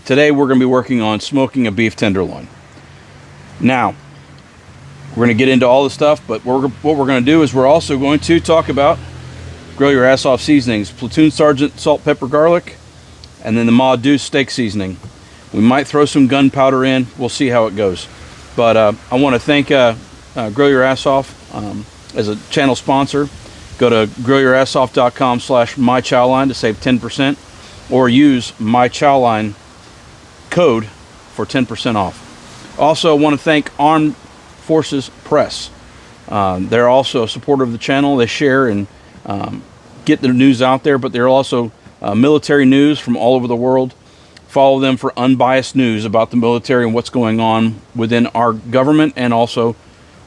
Today we're going to be working on smoking a beef tenderloin. Now, we're going to get into all the stuff, but what we're going to do is we're also going to talk about Grill Your Ass Off seasonings. Platoon Sergeant Salt, Pepper, Garlic, and then the Ma Deuce Steak Seasoning. We might throw some gunpowder in. We'll see how it goes. But I want to thank Grill Your Ass Off as a channel sponsor. Go to grillyourassoff.com/mychowline to save 10%, or use mychowline code for 10% off. Also, I want to thank Armed Forces Press. They're also a supporter of the channel. They share and get the news out there, but they're also military news from all over the world. Follow them for unbiased news about the military and what's going on within our government and also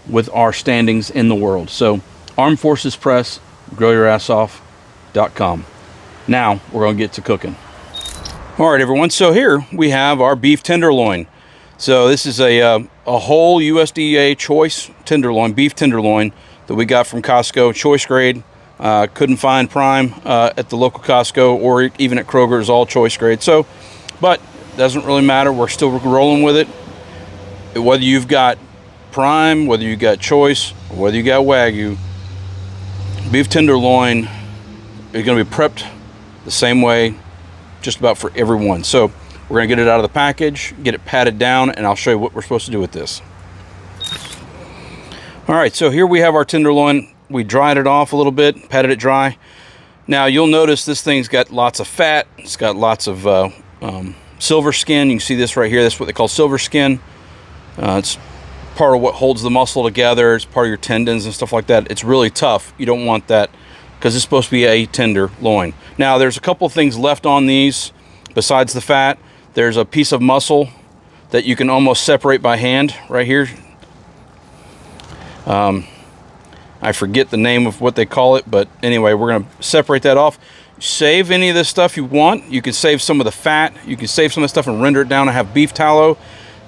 with our standings in the world. So, Armed Forces Press, grillyourassoff.com. Now, we're going to get to cooking. All right, everyone. So here we have our beef tenderloin. So this is a whole USDA choice tenderloin, beef tenderloin that we got from Costco, choice grade. Couldn't find prime at the local Costco or even at Kroger's, all choice grade. So, but doesn't really matter. We're still rolling with it. Whether you've got prime, whether you got choice, or whether you got Wagyu, beef tenderloin is going to be prepped the same way just about for everyone. So we're going to get it out of the package, get it patted down, and I'll show you what we're supposed to do with this. All right, so here we have our tenderloin. We dried it off a little bit, patted it dry. Now you'll notice this thing's got lots of fat. It's got lots of silver skin. You can see this right here. That's what they call silver skin. It's part of what holds the muscle together. It's part of your tendons and stuff like that. It's really tough. You don't want that because it's supposed to be a tenderloin. Now there's a couple things left on these besides the fat. There's a piece of muscle that you can almost separate by hand right here. I forget the name of what they call it, but anyway, we're going to separate that off. Save any of this stuff you want. You can save some of the fat. You can save some of the stuff and render it down and have beef tallow.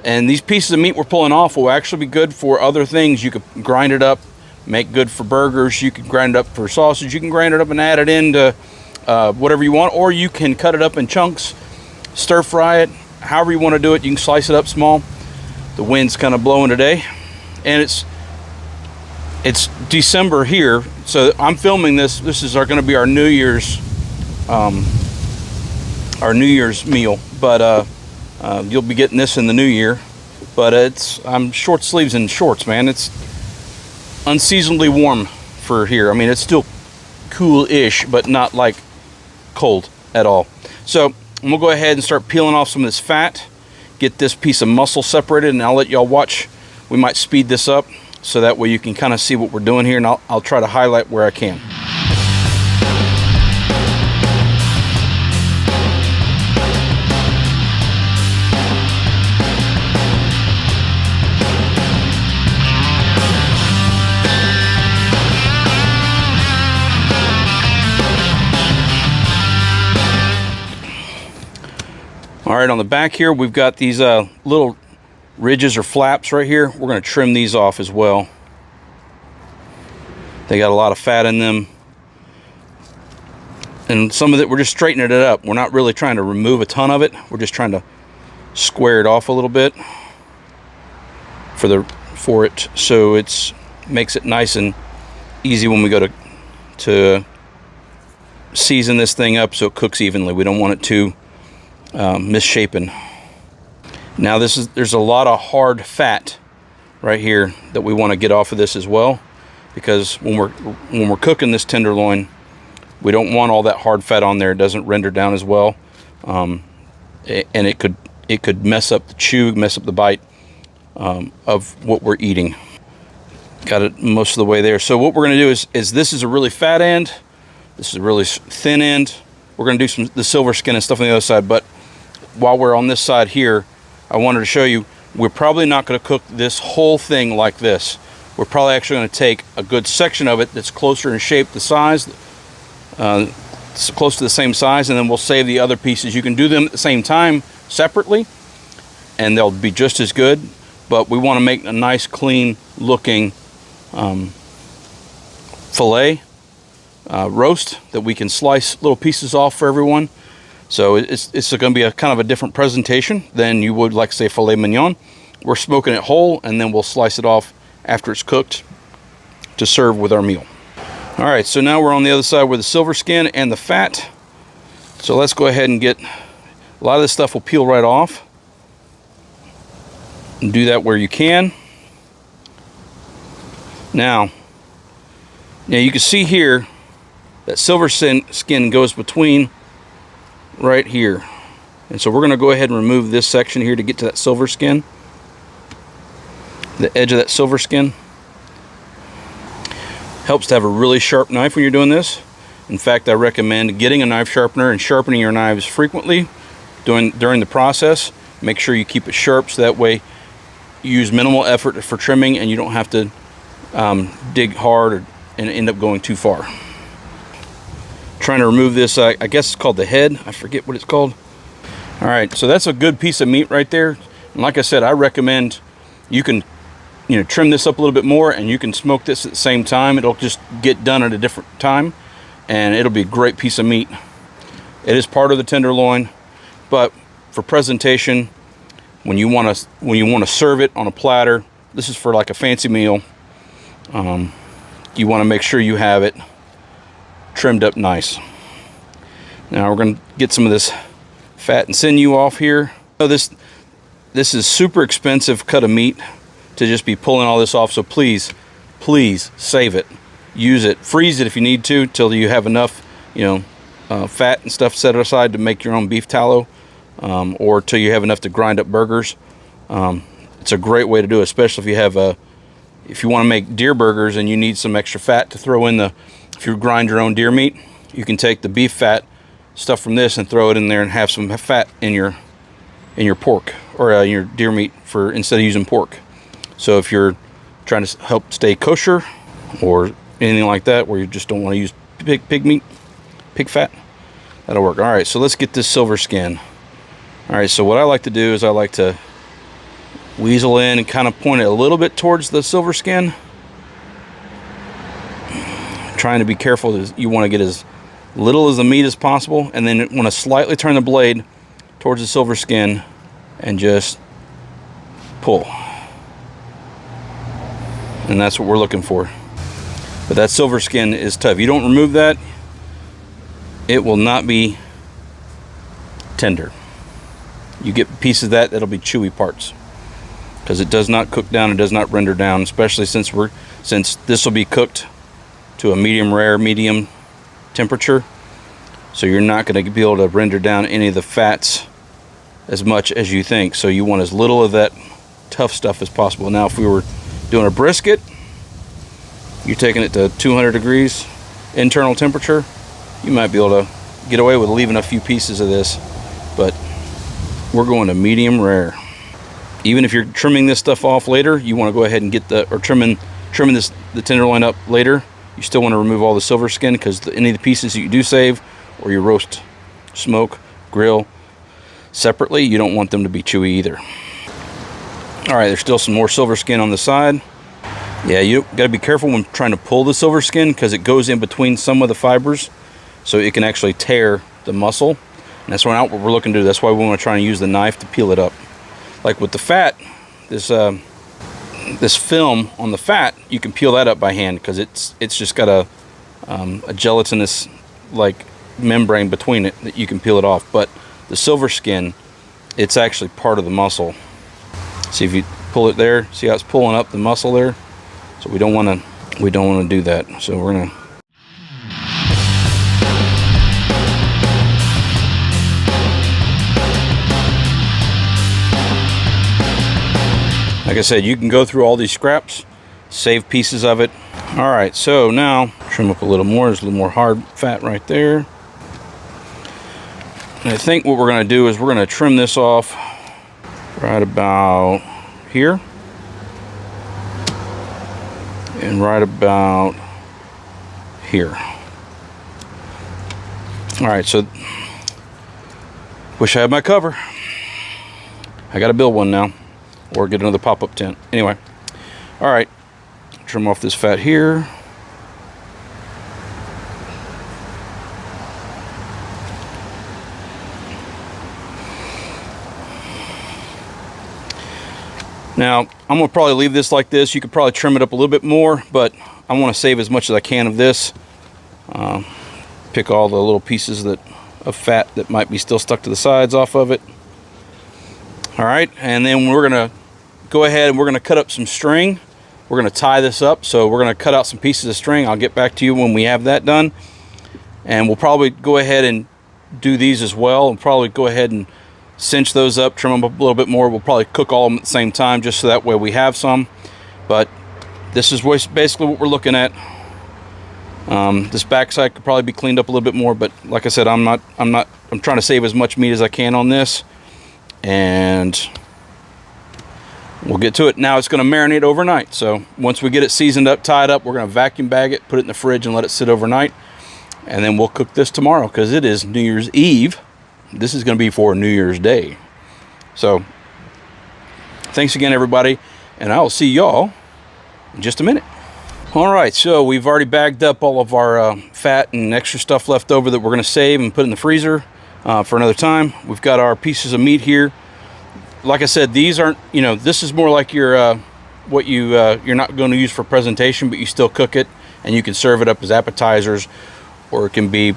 And these pieces of meat we're pulling off will actually be good for other things. You could grind it up, make good for burgers. You can grind it up for sausage. You can grind it up and add it into whatever you want, or you can cut it up in chunks, stir fry it, however you want to do it. You can slice it up small. The wind's kind of blowing today, and it's December here, so I'm filming this. This is going to be our New Year's meal, but you'll be getting this in the new year. But I'm short sleeves and shorts, man. It's unseasonably warm for here. I mean, it's still cool-ish, but not like cold at all. So we'll go ahead and start peeling off some of this fat, get this piece of muscle separated, and I'll let y'all watch. We might speed this up so that way you can kind of see what we're doing here, and I'll try to highlight where I can. All right, on the back here, we've got these little ridges or flaps right here. We're going to trim these off as well. They got a lot of fat in them. And some of it, we're just straightening it up. We're not really trying to remove a ton of it. We're just trying to square it off a little bit for it so it makes it nice and easy when we go to season this thing up so it cooks evenly. We don't want it too misshapen. Now there's a lot of hard fat right here that we want to get off of this as well, because when we're cooking this tenderloin, we don't want all that hard fat on there. It doesn't render down as well, and it could mess up the chew, mess up the bite of what we're eating. Got it most of the way there. So what we're going to do is this is a really fat end, this is a really thin end. We're going to do the silver skin and stuff on the other side, but while we're on this side here, I wanted to show you, we're probably not going to cook this whole thing like this. We're probably actually going to take a good section of it that's closer in shape, the size, close to the same size, and then we'll save the other pieces. You can do them at the same time separately, and they'll be just as good, but we want to make a nice, clean looking filet roast that we can slice little pieces off for everyone. So it's going to be a kind of a different presentation than you would like, say, filet mignon. We're smoking it whole, and then we'll slice it off after it's cooked to serve with our meal. All right, so now we're on the other side with the silver skin and the fat. So let's go ahead and get, a lot of this stuff will peel right off. And do that where you can. Now you can see here that silver skin goes between right here. And so we're going to go ahead and remove this section here to get to that silver skin. The edge of that silver skin. Helps to have a really sharp knife when you're doing this. In fact, I recommend getting a knife sharpener and sharpening your knives frequently during the process. Make sure you keep it sharp so that way you use minimal effort for trimming and you don't have to dig hard and end up going too far. Trying to remove this, I guess it's called the head. I forget what it's called. All right, so that's a good piece of meat right there. And like I said, I recommend you can trim this up a little bit more and you can smoke this at the same time. It'll just get done at a different time and it'll be a great piece of meat. It is part of the tenderloin, but for presentation, when you want to serve it on a platter, this is for like a fancy meal. You want to make sure you have it trimmed up nice. Now we're going to get some of this fat and sinew off here. Oh, this is super expensive cut of meat to just be pulling all this off, so please save it, use it, freeze it if you need to till you have enough fat and stuff set aside to make your own beef tallow, or till you have enough to grind up burgers. It's a great way to do it, especially if you want to make deer burgers and you need some extra fat to throw in if you grind your own deer meat, you can take the beef fat stuff from this and throw it in there and have some fat in your pork or your deer meat instead of using pork. So if you're trying to help stay kosher or anything like that, where you just don't want to use pig fat, that'll work. All right, so let's get this silver skin. All right, so what I like to do is I like to weasel in and kind of point it a little bit towards the silver skin. Trying to be careful that you want to get as little of the meat as possible, and then want to slightly turn the blade towards the silver skin and just pull. And that's what we're looking for. But that silver skin is tough. You don't remove that, it will not be tender. You get pieces of that'll be chewy parts, because it does not cook down, it does not render down, especially since this will be cooked to a medium temperature. So you're not going to be able to render down any of the fats as much as you think. So you want as little of that tough stuff as possible. Now if we were doing a brisket, you're taking it to 200 degrees internal temperature, you might be able to get away with leaving a few pieces of this, but we're going to medium rare. Even if you're trimming this stuff off later, you want to go ahead and get trimming the tenderloin up later, you still want to remove all the silver skin, because any of the pieces that you do save, or you roast, smoke, grill separately, you don't want them to be chewy either. All right, there's still some more silver skin on the side. Yeah, you got to be careful when trying to pull the silver skin, because it goes in between some of the fibers, so it can actually tear the muscle. And that's what we're looking to do. That's why we want to try and use the knife to peel it up. Like with the fat, this film on the fat, you can peel that up by hand, because it's just got a gelatinous like membrane between it that you can peel it off. But the silver skin, it's actually part of the muscle. See, if you pull it there, see how it's pulling up the muscle there? So we don't want to do that. So we're gonna like I said, you can go through all these scraps, save pieces of it. All right, so now trim up a little more. There's a little more hard fat right there. And I think what we're going to do is we're going to trim this off right about here and right about here. All right, so wish I had my cover. I got to build one now, or get another pop-up tent. Anyway, all right, trim off this fat here. Now, I'm going to probably leave this like this. You could probably trim it up a little bit more, but I want to save as much as I can of this. Pick all the little pieces of fat that might be still stuck to the sides off of it. All right, and then we're going to go ahead and we're going to cut up some string. We're going to tie this up, so we're going to cut out some pieces of string. I'll get back to you when we have that done. And we'll probably go ahead and do these as well, and probably go ahead and cinch those up, trim them up a little bit more. We'll probably cook all of them at the same time, just so that way we have some. But this is basically what we're looking at. This backside could probably be cleaned up a little bit more, but like I said, I'm trying to save as much meat as I can on this, and we'll get to it. Now it's going to marinate overnight. So once we get it seasoned up, tied up, we're going to vacuum bag it, put it in the fridge, and let it sit overnight. And then we'll cook this tomorrow, because it is New Year's Eve. This is going to be for New Year's Day. So thanks again, everybody, and I will see y'all in just a minute. All right, so we've already bagged up all of our fat and extra stuff left over that we're going to save and put in the freezer for another time. We've got our pieces of meat here. Like I said, these aren't, this is more like your what you're not going to use for presentation, but you still cook it, and you can serve it up as appetizers, or it can be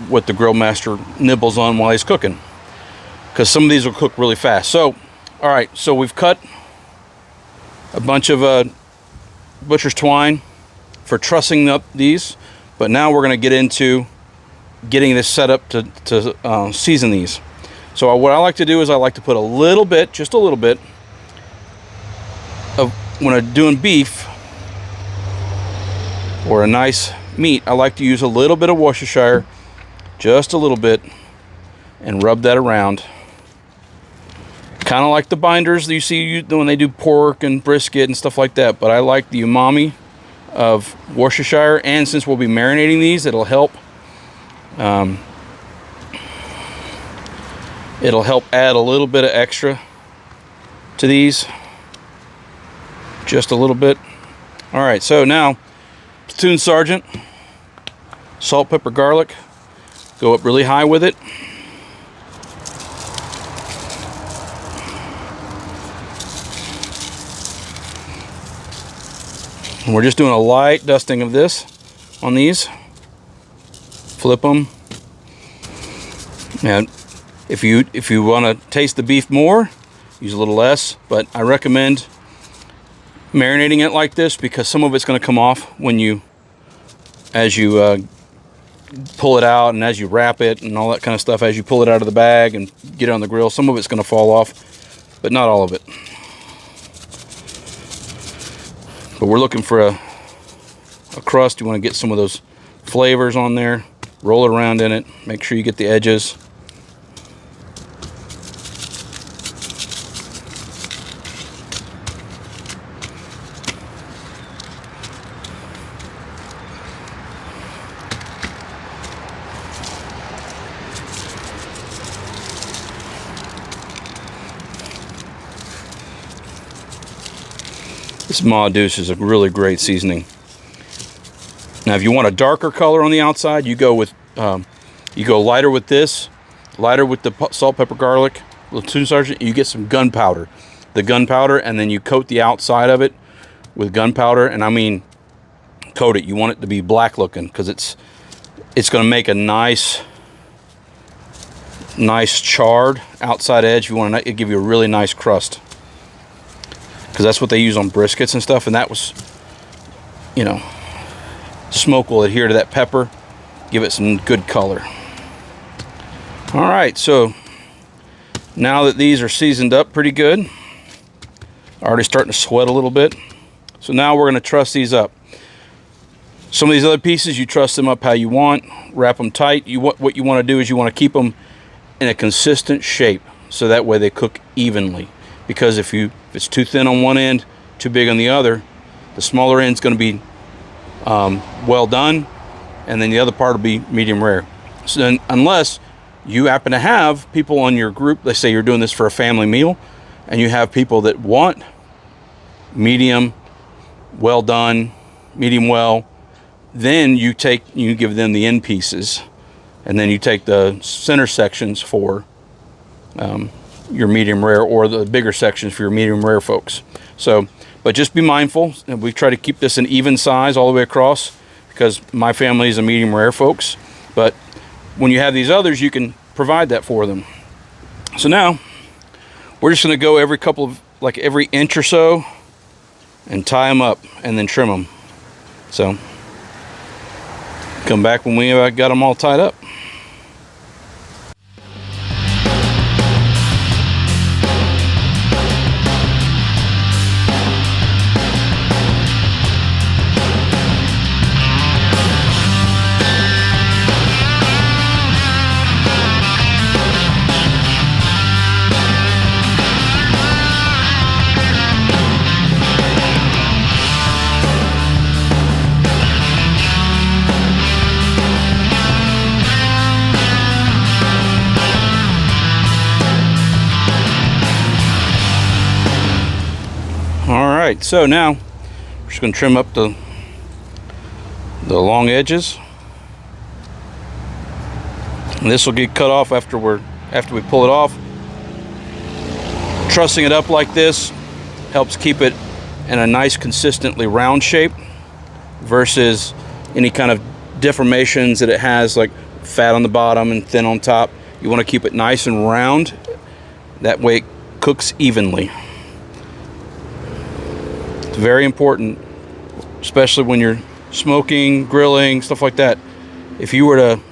what the grill master nibbles on while he's cooking, because some of these will cook really fast. So, all right, so we've cut a bunch of butcher's twine for trussing up these, but now we're going to get into getting this set up to season these. So what I like to do is I like to put a little bit, just a little bit, of, when I'm doing beef or a nice meat, I like to use a little bit of Worcestershire, just a little bit, and rub that around. Kind of like the binders that you see when they do pork and brisket and stuff like that, but I like the umami of Worcestershire, and since we'll be marinating these, it'll help add a little bit of extra to these, just a little bit. All right, so now Platoon Sergeant, salt, pepper, garlic. Go up really high with it. And we're just doing a light dusting of this on these. Flip them. And if you want to taste the beef more, use a little less, but I recommend marinating it like this, because some of it's going to come off as you pull it out, and as you wrap it and all that kind of stuff, as you pull it out of the bag and get it on the grill. Some of it's going to fall off, but not all of it. But we're looking for a crust. You want to get some of those flavors on there, roll it around in it, make sure you get the edges. This Ma Deuce is a really great seasoning. Now, if you want a darker color on the outside, you go lighter with this, lighter with the salt, pepper, garlic, Platoon Sergeant. You get some gunpowder, and then you coat the outside of it with gunpowder, and I mean coat it. You want it to be black looking, because it's going to make a nice charred outside edge. You want to give you a really nice crust, because that's what they use on briskets and stuff. And that was, smoke will adhere to that pepper, give it some good color. All right, so now that these are seasoned up pretty good, already starting to sweat a little bit. So now we're going to truss these up. Some of these other pieces, you truss them up how you want, wrap them tight. What you want to do is you want to keep them in a consistent shape, so that way they cook evenly. Because if it's too thin on one end, too big on the other, the smaller end's going to be well done, and then the other part will be medium rare. So then, unless you happen to have people on your group, let's say you're doing this for a family meal, and you have people that want medium, well done, medium well, then you give them the end pieces, and then you take the center sections for your medium rare, or the bigger sections for your medium rare folks. So, but just be mindful, and we try to keep this an even size all the way across, because my family is a medium rare folks. But when you have these others, you can provide that for them. So now we're just going to go every couple of, like every inch or so, and tie them up and then trim them. So come back when we got them all tied up. Alright, so now we're just going to trim up the long edges. And this will get cut off after we pull it off. Trussing it up like this helps keep it in a nice consistently round shape versus any kind of deformations that it has, like fat on the bottom and thin on top. You want to keep it nice and round. That way it cooks evenly. Very important, especially when you're smoking, grilling, stuff like that. If you want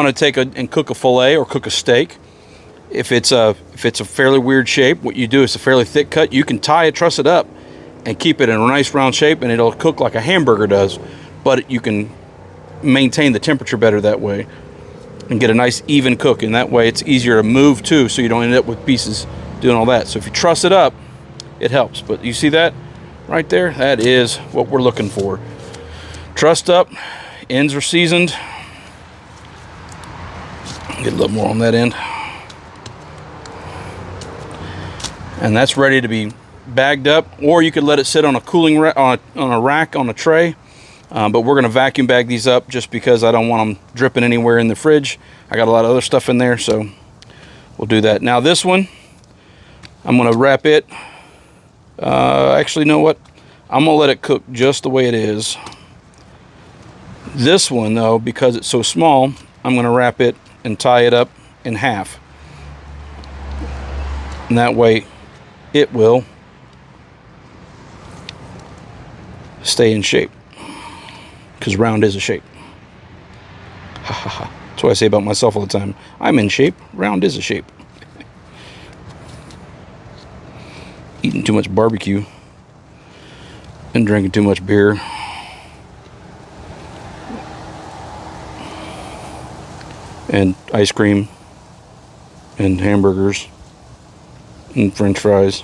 to take and cook a fillet or cook a steak, if it's a fairly weird shape, what you do is a fairly thick cut. You can truss it up and keep it in a nice round shape, and it'll cook like a hamburger does. But you can maintain the temperature better that way and get a nice even cook. And that way it's easier to move too, so you don't end up with pieces doing all that. So if you truss it up, it helps. But you see that right there? That is what we're looking for. Trussed up, ends are seasoned. Get a little more on that end. And that's ready to be bagged up, or you could let it sit on a cooling on a rack on a tray. But we're going to vacuum bag these up just because I don't want them dripping anywhere in the fridge. I got a lot of other stuff in there, so we'll do that. Now this one, I'm going to wrap it. Actually, you know what? I'm going to let it cook just the way it is. This one, though, because it's so small, I'm going to wrap it and tie it up in half. And that way, it will stay in shape. Because round is a shape. Ha ha ha. That's what I say about myself all the time. I'm in shape. Round is a shape. Eating too much barbecue and drinking too much beer. And ice cream and hamburgers and french fries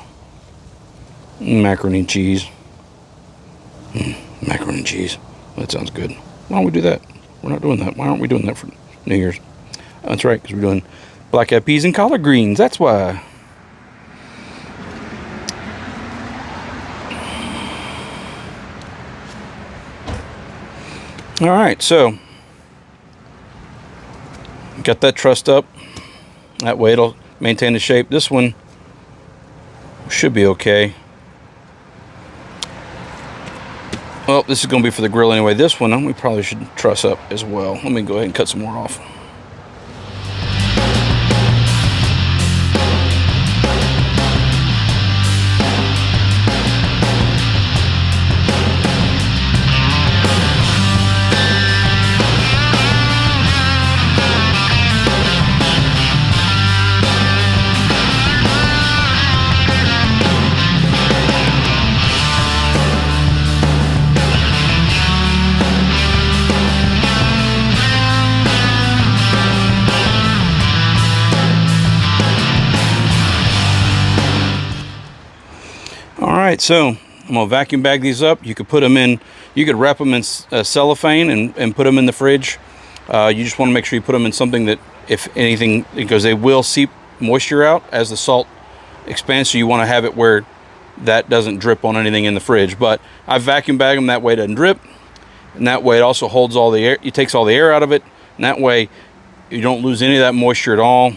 and macaroni and cheese. Macaroni and cheese. That sounds good. Why don't we do that? We're not doing that. Why aren't we doing that for New Year's? That's right, because we're doing black-eyed peas and collard greens. That's why. All right, so got that trussed up. That way it'll maintain the shape. This one should be okay. Well, this is going to be for the grill anyway. This one we probably should truss up as well. Let me go ahead and cut some more off. Alright, so I'm going to vacuum bag these up. You could put them in, you could wrap them in cellophane and put them in the fridge. You just want to make sure you put them in something that, if anything, because they will seep moisture out as the salt expands, so you want to have it where that doesn't drip on anything in the fridge. But I vacuum bag them that way it doesn't drip, and that way it also holds all the air, it takes all the air out of it, and that way you don't lose any of that moisture at all.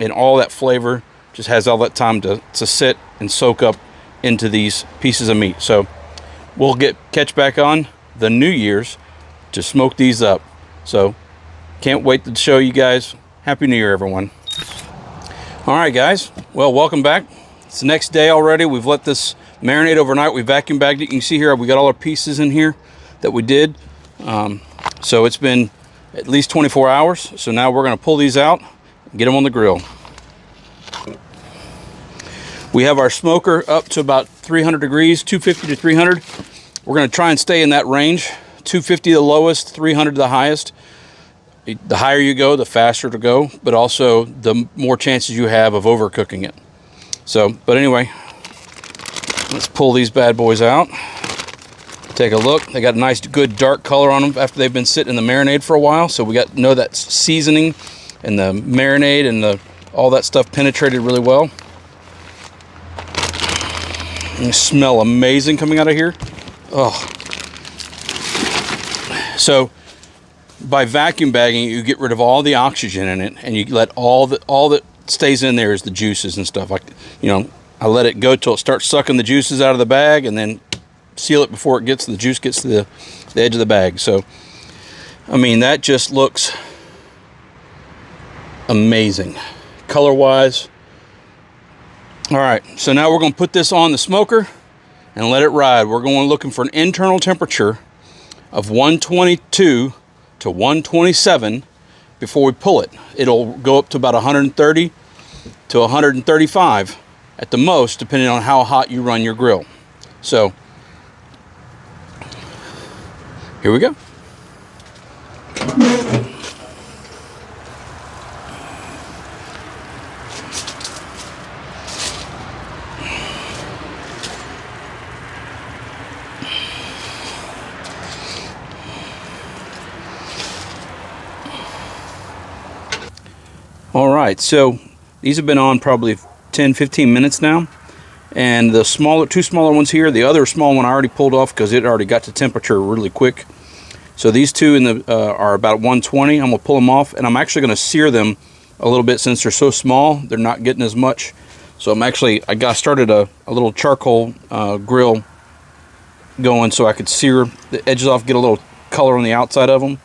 and all that flavor just has all that time to sit and soak up into these pieces of meat. So we'll catch back on the New Year's to smoke these up. So can't wait to show you guys. Happy New Year, everyone. All right, guys. Well, welcome back. It's the next day already. We've let this marinate overnight. We vacuum bagged it. You can see here we got all our pieces in here that we did. So it's been at least 24 hours. So now we're going to pull these out and get them on the grill. We have our smoker up to about 300 degrees, 250 to 300. We're going to try and stay in that range. 250 the lowest, 300 the highest. The higher you go, the faster to go, but also the more chances you have of overcooking it. So, but anyway, let's pull these bad boys out. Take a look. They got a nice, good dark color on them after they've been sitting in the marinade for a while. So we got know that seasoning and the marinade and all that stuff penetrated really well. And they smell amazing coming out of here. Oh. So by vacuum bagging, you get rid of all the oxygen in it, and you let all that stays in there is the juices and stuff. Like, I let it go till it starts sucking the juices out of the bag, and then seal it before the juice gets to the edge of the bag. So, I mean, that just looks amazing, color-wise. All right, so now we're going to put this on the smoker and let it ride. We're going looking for an internal temperature of 122 to 127 before we pull it. It'll go up to about 130 to 135 at the most, depending on how hot you run your grill. So here we go. All right, so these have been on probably 10-15 minutes now, and the two smaller ones here, the other small one I already pulled off because it already got to temperature really quick. So these two are about 120. I'm gonna pull them off, and I'm actually gonna sear them a little bit since they're so small. They're not getting as much. So I started a little charcoal grill going so I could sear the edges off, get a little color on the outside of them,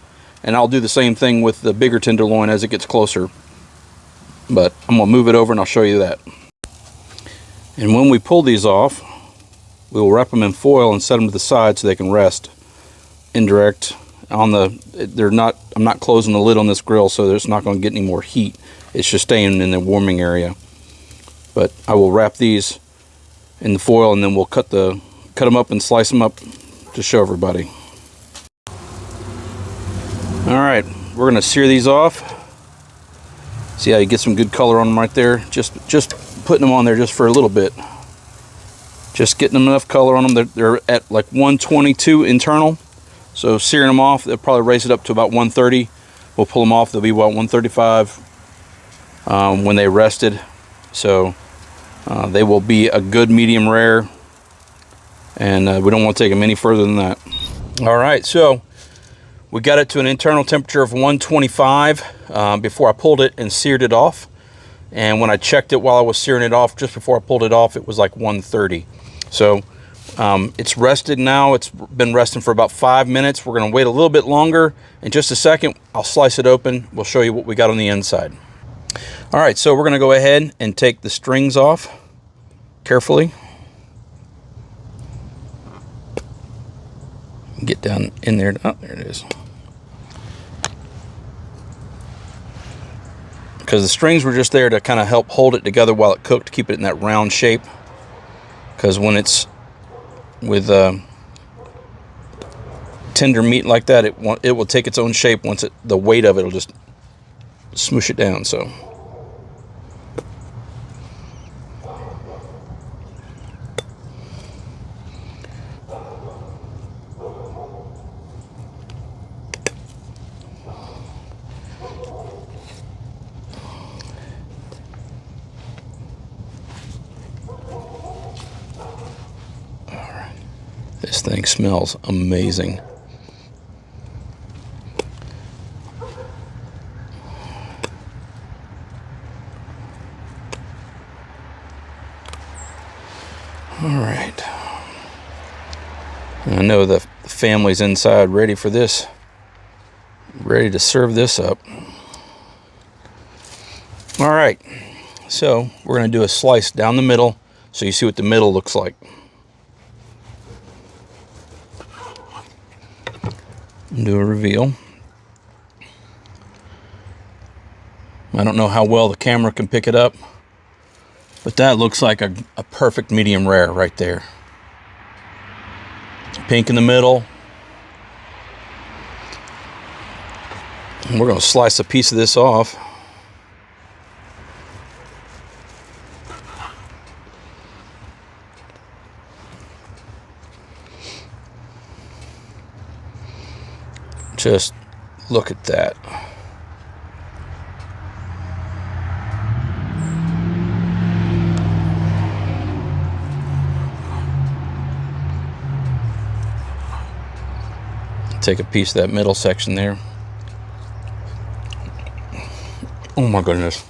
and I'll do the same thing with the bigger tenderloin as it gets closer. But I'm going to move it over and I'll show you that. And when we pull these off, we will wrap them in foil and set them to the side so they can rest indirect on I'm not closing the lid on this grill, so there's not going to get any more heat. It's just staying in the warming area. But I will wrap these in the foil, and then we'll cut them up and slice them up to show everybody. All right, we're going to sear these off. See how you get some good color on them right there? Just putting them on there just for a little bit. Just getting them enough color on them. They're at like 122 internal. So searing them off, they'll probably raise it up to about 130. We'll pull them off, they'll be about 135 when they rested. So they will be a good medium rare, and we don't want to take them any further than that. All right, so we got it to an internal temperature of 125 before I pulled it and seared it off. And when I checked it while I was searing it off, just before I pulled it off, it was like 130. So it's rested now. It's been resting for about 5 minutes. We're going to wait a little bit longer. In just a second, I'll slice it open. We'll show you what we got on the inside. All right, so we're going to go ahead and take the strings off carefully. Get down in there. Oh, there it is. Because the strings were just there to kind of help hold it together while it cooked, keep it in that round shape. Because when it's with tender meat like that, it will take its own shape once the weight of it will just smoosh it down. So this thing smells amazing. All right. I know the family's inside ready for this, ready to serve this up. All right, so we're going to do a slice down the middle so you see what the middle looks like. Do a reveal. I don't know how well the camera can pick it up, but that looks like a perfect medium rare right there. Pink in the middle. And we're going to slice a piece of this off. Just look at that. Take a piece of that middle section there. Oh my goodness.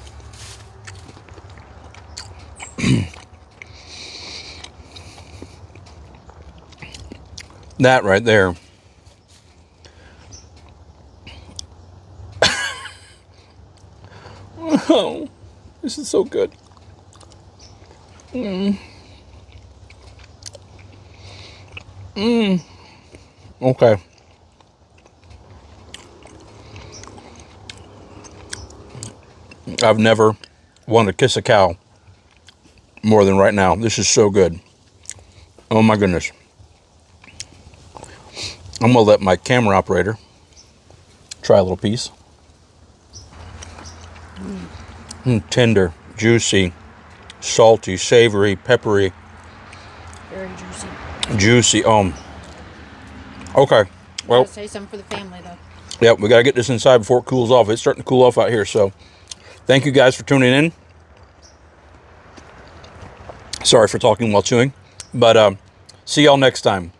That right there. Oh, this is so good. Okay. I've never wanted to kiss a cow more than right now. This is so good. Oh my goodness. I'm gonna let my camera operator try a little piece. Tender, juicy, salty, savory, peppery. Very juicy. Juicy. Okay. Well, Gotta say something for the family though. Yeah, we gotta get this inside before it cools off. It's starting to cool off out here. So, thank you guys for tuning in. Sorry for talking while chewing, but see y'all next time.